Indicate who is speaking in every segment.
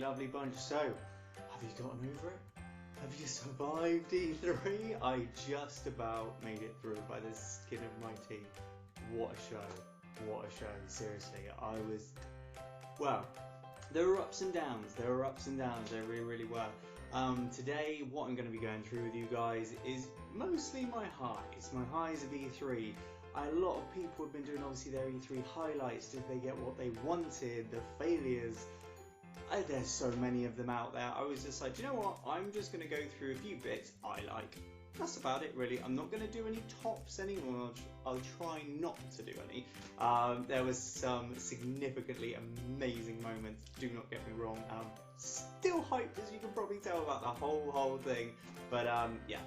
Speaker 1: lovely bunch. So, have you gotten over it? Have you survived E3? I just about made it through by the skin of my teeth. What a show. What a show. Seriously, well, there were ups and downs. There really, really were. Today, what I'm going to be going through with you guys is mostly my highs of E3. A lot of people have been doing obviously their E3 highlights. Did they get what they wanted? The failures. There's so many of them out there. I was just like, do you know what? I'm just going to go through a few bits I like. That's about it, really. I'm not going to do any tops anymore. I'll try not to do any. There was some significantly amazing moments. Do not get me wrong. Still hyped, as you can probably tell, about the whole thing. But yeah,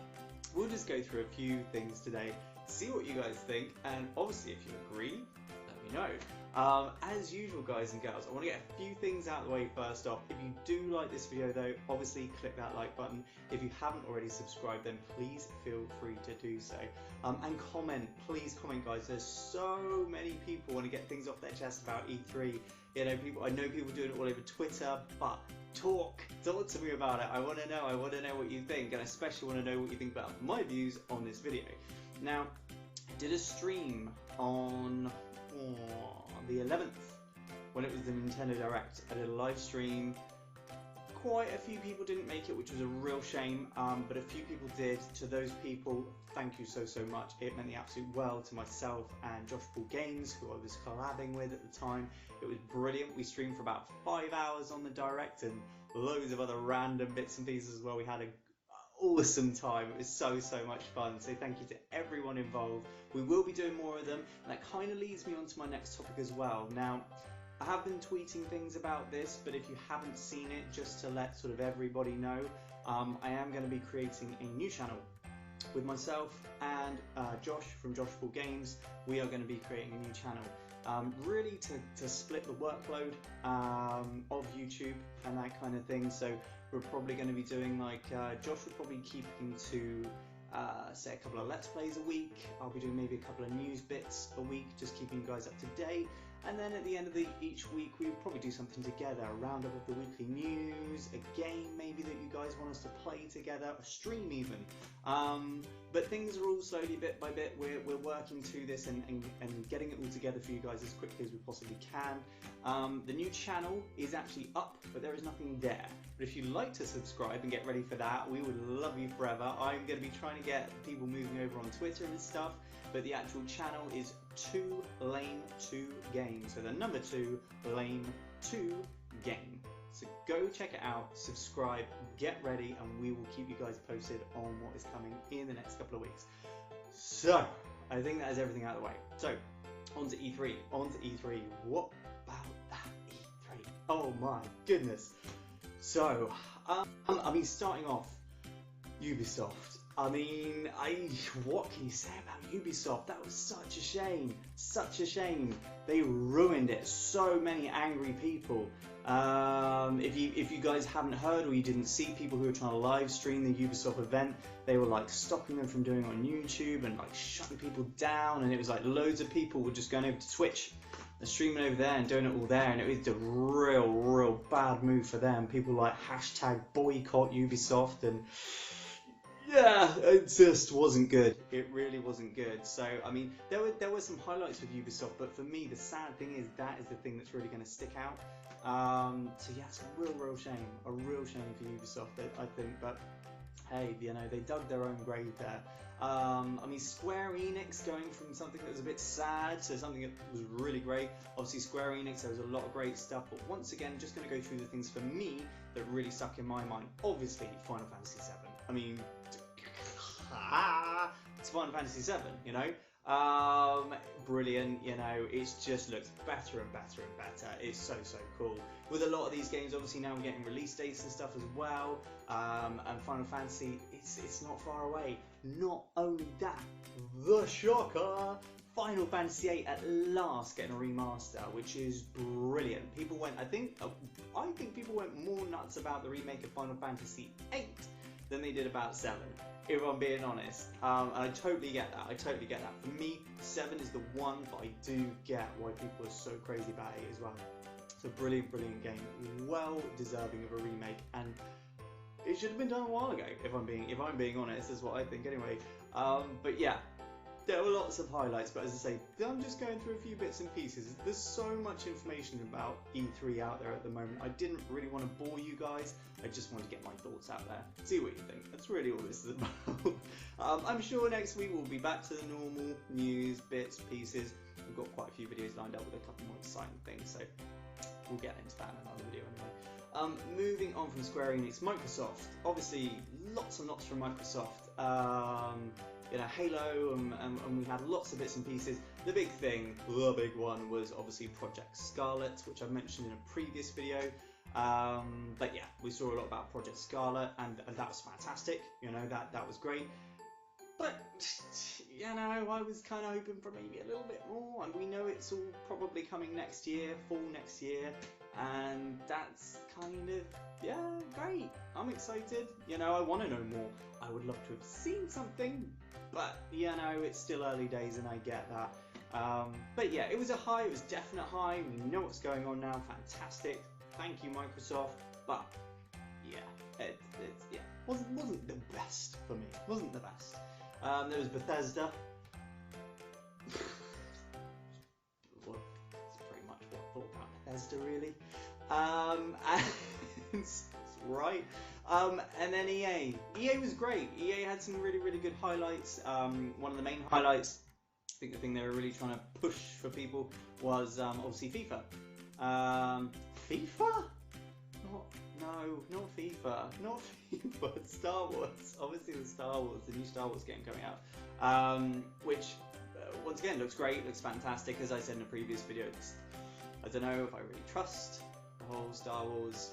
Speaker 1: we'll just go through a few things today. See what you guys think, and obviously if you agree, let me know. As usual, guys and girls, I want to get a few things out of the way first off. If you do like this video though, obviously click that like button. If you haven't already subscribed, then please feel free to do so. And comment, please comment, guys. There's so many people want to get things off their chest about E3. You know, I know people doing it all over Twitter, but talk to me about it. I want to know what you think, and I especially want to know what you think about my views on this video. Now, I did a stream on the 11th when it was the Nintendo Direct. I did a live stream. Quite a few people didn't make it, which was a real shame, but a few people did. To those people, thank you so much. It meant the absolute world to myself and Josh Paul Games, who I was collabing with at the time. It was brilliant. We streamed for about 5 hours on the Direct and loads of other random bits and pieces as well. We had an awesome time. It was so much fun. So thank you to everyone involved. We will be doing more of them, and that kind of leads me on to my next topic as well. Now, I have been tweeting things about this, but if you haven't seen it, just to let sort of everybody know, I am going to be creating a new channel with myself and Josh from Josh Paul Games. We are going to be creating a new channel, really to split the workload of YouTube and that kind of thing. So we're probably going to be doing like Josh will probably keeping to say a couple of Let's Plays a week. I'll be doing maybe a couple of news bits a week, just keeping you guys up to date. And then at the end of each week, we would probably do something together, a roundup of the weekly news, a game maybe that you guys want us to play together, a stream even. But things are all slowly, bit by bit, we're working to this and getting it all together for you guys as quickly as we possibly can. The new channel is actually up, but there is nothing there. But if you'd like to subscribe and get ready for that, we would love you forever. I'm going to be trying to get people moving over on Twitter and stuff, but the actual channel is 2 Lane 2 Game. So the number 2 Lane 2 Game. So go check it out, subscribe, get ready, and we will keep you guys posted on what is coming in the next couple of weeks. So I think that is everything out of the way. So on to E3. What about that E3? Oh my goodness. So I mean, starting off, Ubisoft. I mean, what can you say about Ubisoft? That was such a shame. They ruined it. So many angry people. If you guys haven't heard or you didn't see people who were trying to live stream the Ubisoft event, they were like stopping them from doing it on YouTube and like shutting people down, and it was like loads of people were just going over to Twitch and streaming over there and doing it all there, and it was a real bad move for them. People like hashtag boycott Ubisoft, and yeah, it just wasn't good. It really wasn't good. So, I mean, there were some highlights with Ubisoft, but for me, the sad thing is that is the thing that's really going to stick out. So yeah, it's a real shame. A real shame for Ubisoft, I think. But hey, you know, they dug their own grave there. I mean, Square Enix going from something that was a bit sad to something that was really great. Obviously, Square Enix, there was a lot of great stuff. But once again, just going to go through the things for me that really stuck in my mind. Obviously, Final Fantasy VII. I mean, it's Final Fantasy VII, you know. Brilliant, you know, it just looks better and better. It's so cool. With a lot of these games, obviously now we're getting release dates and stuff as well, and Final Fantasy, it's not far away. Not only that, the shocker, Final Fantasy VIII at last getting a remaster, which is brilliant. People went, I think people went more nuts about the remake of Final Fantasy VIII than they did about 7. If I'm being honest, and I totally get that. For me, 7 is the one, but I do get why people are so crazy about it as well. It's a brilliant, brilliant game, well deserving of a remake, and it should have been done a while ago. If I'm being honest, is what I think anyway. But yeah, there were lots of highlights. But as I say, I'm just going through a few bits and pieces. There's so much information about E3 out there at the moment. I didn't really want to bore you guys. I just wanted to get my thoughts out there. See what you think. That's really all this is about. I'm sure next week we'll be back to the normal news, bits, pieces. We've got quite a few videos lined up with a couple more exciting things, so we'll get into that in another video anyway. Moving on from Square Enix, Microsoft. Obviously, lots and lots from Microsoft. You know, Halo, and we had lots of bits and pieces. The big one was obviously Project Scarlet, which I've mentioned in a previous video. But yeah, we saw a lot about Project Scarlet, and that was fantastic. You know, that was great. But you know, I was kind of hoping for maybe a little bit more, and we know it's all probably coming next year, fall next year, and that's kind of, yeah, great. I'm excited. You know, I want to know more. I would love to have seen something, but you know, it's still early days, and I get that. But yeah, it was a high. It was a definite high. We know what's going on now. Fantastic. Thank you, Microsoft. But yeah, yeah, wasn't the best for me. Wasn't the best. There was Bethesda. That's pretty much what I thought about Bethesda, really. And right. And then EA. EA was great. EA had some really, really good highlights. One of the main highlights, I think the thing they were really trying to push for people was obviously FIFA. FIFA? Not FIFA. Not FIFA. Star Wars. Obviously the Star Wars, the new Star Wars game coming out. Which, once again, looks great, looks fantastic. As I said in a previous video, I don't know if I really trust the whole Star Wars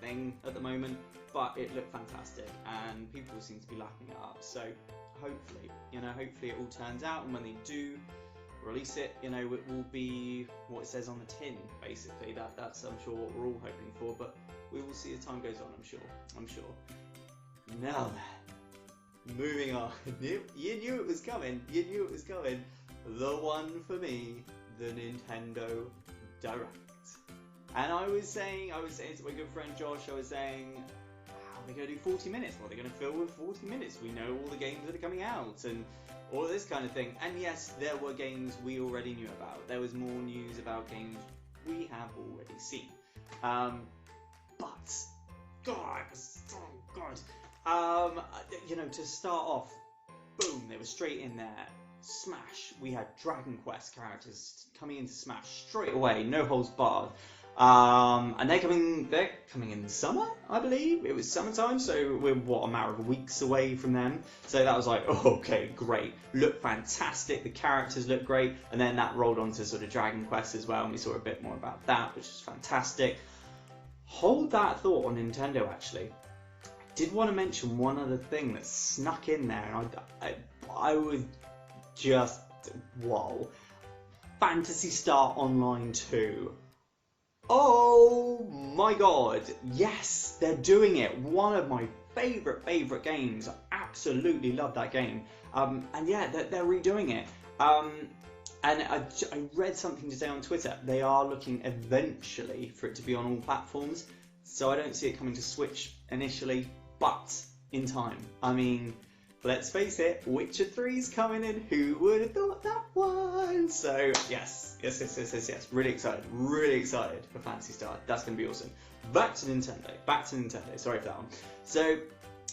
Speaker 1: thing at the moment, but it looked fantastic, and people seem to be lapping it up. So hopefully, you know, hopefully it all turns out, and when they do release it, you know, it will be what it says on the tin, basically. That's I'm sure what we're all hoping for, but we will see as time goes on. I'm sure. Now then, moving on. You knew it was coming. You knew it was coming. The one for me, the Nintendo Direct. And I was saying to my good friend Josh, I was saying, how are they going to do 40 minutes? What are they going to fill with 40 minutes? We know all the games that are coming out and all of this kind of thing. And yes, there were games we already knew about. There was more news about games we have already seen. But, God, you know, to start off, boom, they were straight in there. Smash. We had Dragon Quest characters coming into Smash straight away, no holds barred. And they're coming in summer, I believe. It was summertime, so we're a matter of weeks away from them. So that was like, oh, okay, great. Look fantastic. The characters look great. And then that rolled on to sort of Dragon Quest as well, and we saw a bit more about that, which is fantastic. Hold that thought on Nintendo, actually. I did want to mention one other thing that snuck in there, and I was just, whoa. Phantasy Star Online 2. Oh my god, yes, they're doing it. One of my favourite games. I absolutely love that game. And yeah, they're redoing it. And I read something today on Twitter. They are looking eventually for it to be on all platforms. So I don't see it coming to Switch initially, but in time. I mean, let's face it, Witcher 3's coming in. Who would have thought that one? So yes. Really excited for Phantasy Star. That's going to be awesome. Back to Nintendo. Sorry for that one. So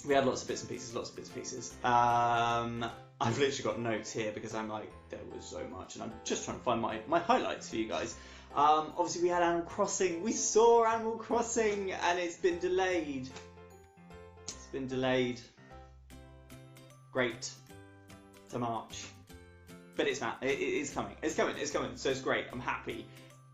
Speaker 1: we had lots of bits and pieces. I've literally got notes here because I'm like, there was so much, and I'm just trying to find my highlights for you guys. Obviously we had Animal Crossing. We saw Animal Crossing, and it's been delayed. Great. To March. But it's not. It is coming. It's coming. So it's great. I'm happy.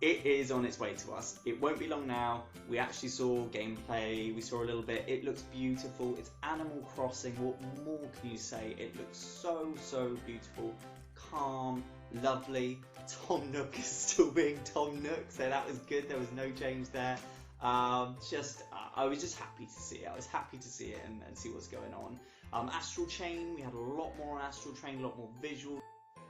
Speaker 1: It is on its way to us. It won't be long now. We actually saw gameplay. We saw a little bit. It looks beautiful. It's Animal Crossing. What more can you say? It looks so beautiful. Calm. Lovely. Tom Nook is still being Tom Nook. So that was good. There was no change there. I was just happy to see it. I was happy to see it and see what's going on. Astral Chain. We had a lot more on Astral Chain. A lot more visual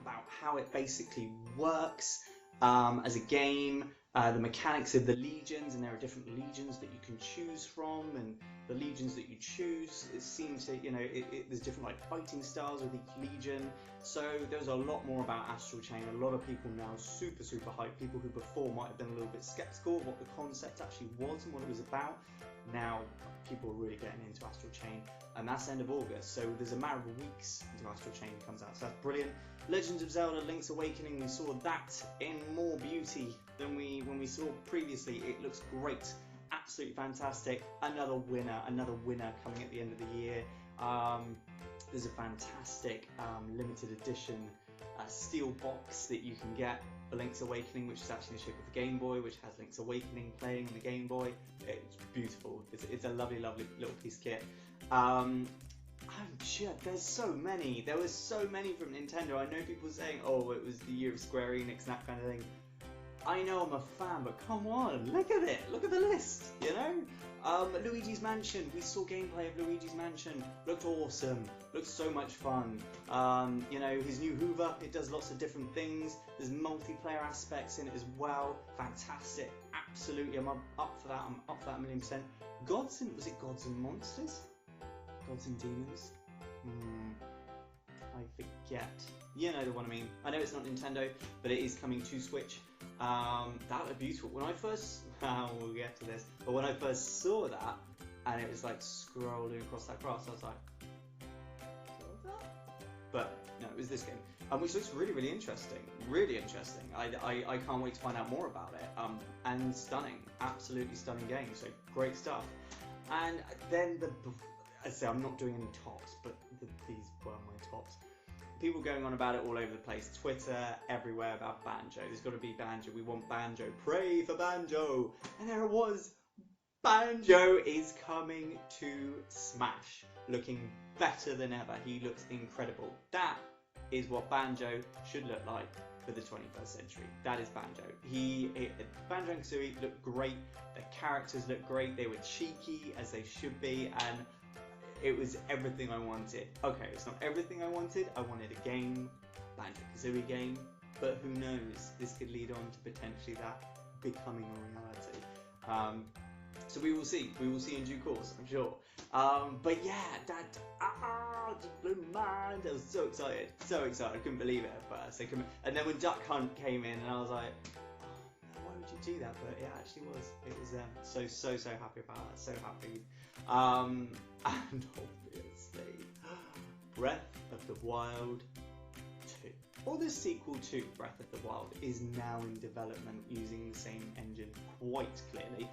Speaker 1: about how it basically works as a game, the mechanics of the legions, and there are different legions that you can choose from, and the legions that you choose, it seems to, you know, there's different like fighting styles with each legion. So there's a lot more about Astral Chain. A lot of people now super hyped. People who before might have been a little bit skeptical of what the concept actually was and what it was about. Now people are really getting into Astral Chain, and that's end of August. So there's a matter of weeks until Astral Chain comes out. So that's brilliant. Legends of Zelda: Link's Awakening. We saw that in more beauty than when we saw previously. It looks great. Absolutely fantastic. Another winner coming at the end of the year. There's a fantastic limited edition steel box that you can get for Link's Awakening, which is actually in the shape of a Game Boy, which has Link's Awakening playing on the Game Boy. It's beautiful. It's a lovely little piece of kit. I'm sure there's so many. There was so many from Nintendo. I know people saying, oh, it was the year of Square Enix and that kind of thing. I know I'm a fan, but come on, look at it. Look at the list, you know? Luigi's Mansion. We saw gameplay of Luigi's Mansion. Looked awesome. Looked so much fun. You know, his new Hoover, it does lots of different things. There's multiplayer aspects in it as well. Fantastic. Absolutely, I'm up for that. I'm up for that 1,000,000%. Was it Gods and Monsters? Gods and Demons? I forget. You know the one I mean. I know it's not Nintendo, but it is coming to Switch. That looked beautiful. When I first, we'll get to this, but when I first saw that, and it was like scrolling across that grass, I was like, what's that? But no, it was this game, which looks really interesting. Really interesting. I can't wait to find out more about it. And stunning, absolutely stunning game. So great stuff. And then I say I'm not doing any tops, but these were my tops. People going on about it all over the place, Twitter, everywhere about Banjo. There's got to be Banjo. We want Banjo. Pray for Banjo. And there it was. Banjo is coming to Smash, looking better than ever. He looks incredible. That is what Banjo should look like for the 21st century. That is Banjo. Banjo and Kazooie look great. The characters look great. They were cheeky, as they should be, and it was everything I wanted. Okay, it's not everything I wanted. I wanted a game, Banjo-Kazooie game, but who knows? This could lead on to potentially that becoming a reality. So we will see. We will see in due course, I'm sure. But yeah, that just blew my mind. I was so excited, so excited. I couldn't believe it at first. And then when Duck Hunt came in, and I was like, oh, why would you do that? But it actually was. It was so happy about that. So happy. And obviously, Breath of the Wild 2, or the sequel to Breath of the Wild, is now in development using the same engine quite clearly.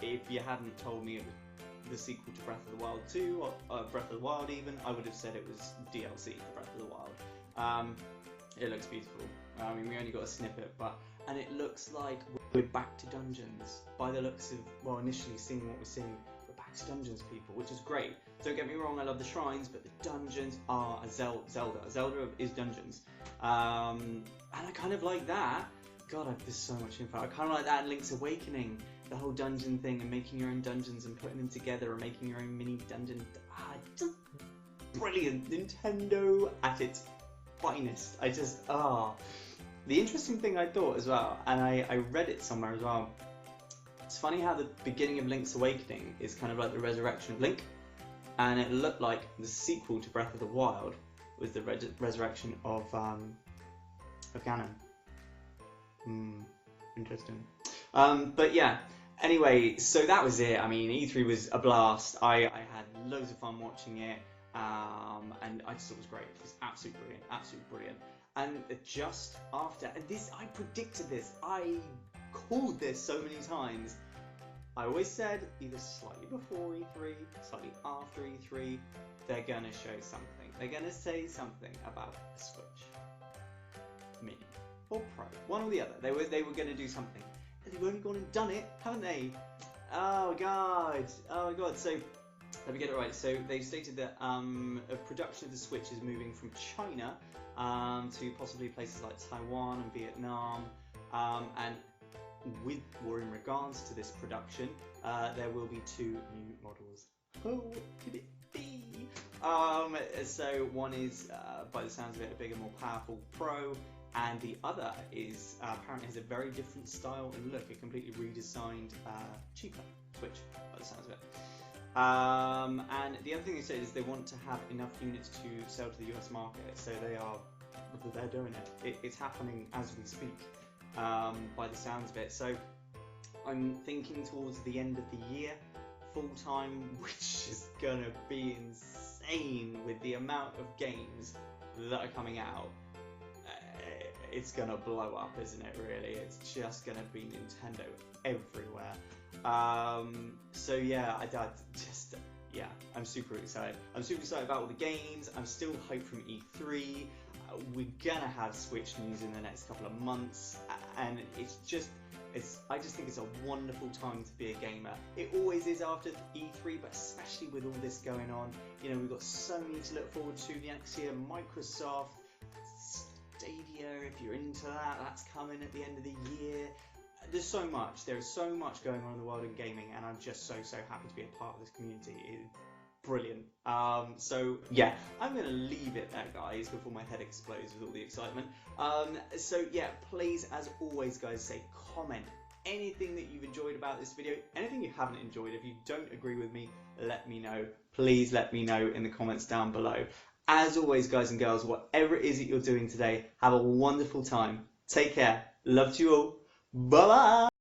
Speaker 1: If you hadn't told me it was the sequel to Breath of the Wild 2, or Breath of the Wild even, I would have said it was DLC for Breath of the Wild. It looks beautiful. I mean, we only got a snippet, and it looks like we're back to dungeons. By the looks of, well, initially seeing what we're seeing, we're back to dungeons, people, which is great. Don't get me wrong, I love the shrines, but the dungeons are a Zelda. Zelda is dungeons. And I kind of like that. God, there's so much info. I kind of like that in Link's Awakening, the whole dungeon thing, and making your own dungeons and putting them together, and making your own mini dungeon. Just brilliant. Nintendo at its finest. The interesting thing I thought as well, and I read it somewhere as well, it's funny how the beginning of Link's Awakening is kind of like the resurrection of Link, and it looked like the sequel to Breath of the Wild was the resurrection of Ganon. Interesting. But yeah, anyway, so that was it. I mean, E3 was a blast. I had loads of fun watching it, and I just thought it was great. It was absolutely brilliant. And just after, and this, I predicted this, I called this so many times. I always said either slightly before E3, slightly after E3, they're gonna show something. They're gonna say something about a Switch Mini or Pro, one or the other. They were gonna do something, and they've only gone and done it, haven't they? Oh god, oh my god. So let me get it right. So they've stated that production of the Switch is moving from China to possibly places like Taiwan and Vietnam, and in regards to this production, there will be 2 new models. Oh, what could it be? So one is, by the sounds of it, a bigger, more powerful Pro, and the other is apparently has a very different style and look, a completely redesigned, cheaper Switch, by the sounds of it. And the other thing they said is they want to have enough units to sell to the US market, so they're doing it. It's happening as we speak, by the sounds of it. So I'm thinking towards the end of the year, full time, which is gonna be insane with the amount of games that are coming out. It's gonna blow up, isn't it? Really, it's just gonna be Nintendo everywhere. So yeah, I'm super excited. I'm super excited about all the games. I'm still hyped from E3. We're gonna have Switch news in the next couple of months, and I just think it's a wonderful time to be a gamer. It always is after E3, but especially with all this going on. You know, we've got Sony to look forward to next year, Microsoft, Stadia, if you're into that, that's coming at the end of the year. There's so much. There is so much going on in the world of gaming, and I'm just so happy to be a part of this community. It's brilliant. So yeah, I'm going to leave it there, guys, before my head explodes with all the excitement. So yeah, please, as always, guys, say comment anything that you've enjoyed about this video, anything you haven't enjoyed. If you don't agree with me, let me know. Please let me know in the comments down below. As always, guys and girls, whatever it is that you're doing today, have a wonderful time. Take care. Love to you all. Bye-bye.